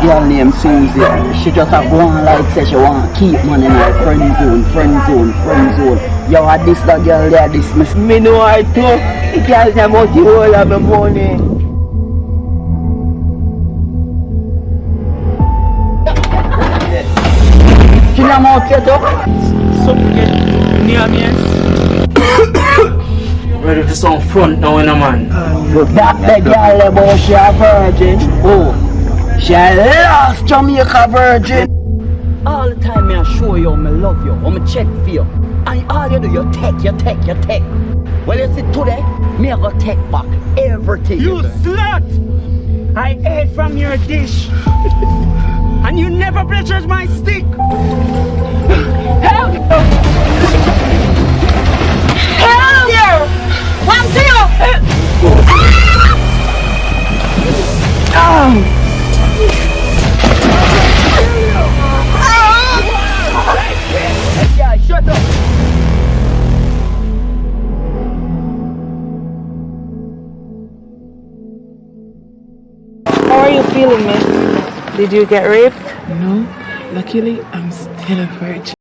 girl named Susie. She just a go on like say she want keep money in her friend zone, friend zone, friend zone. Yo, I this the girl there, this me know her too. The girl say about the whole of my money. She know about you too? So get near me. Ready for some front now in a man. That the girl about she a virgin. Oh, she a last Jamaica virgin. All the time me I show you, me love you, me check for you. And all you do, you take. Well, you see today, me I go take back everything. You slut! I ate from your dish. And you never pleasures my stick. Help! Help! Here! One, two! Yeah, shut up. How are you feeling, miss? Did you get raped? No, luckily I'm still a virgin.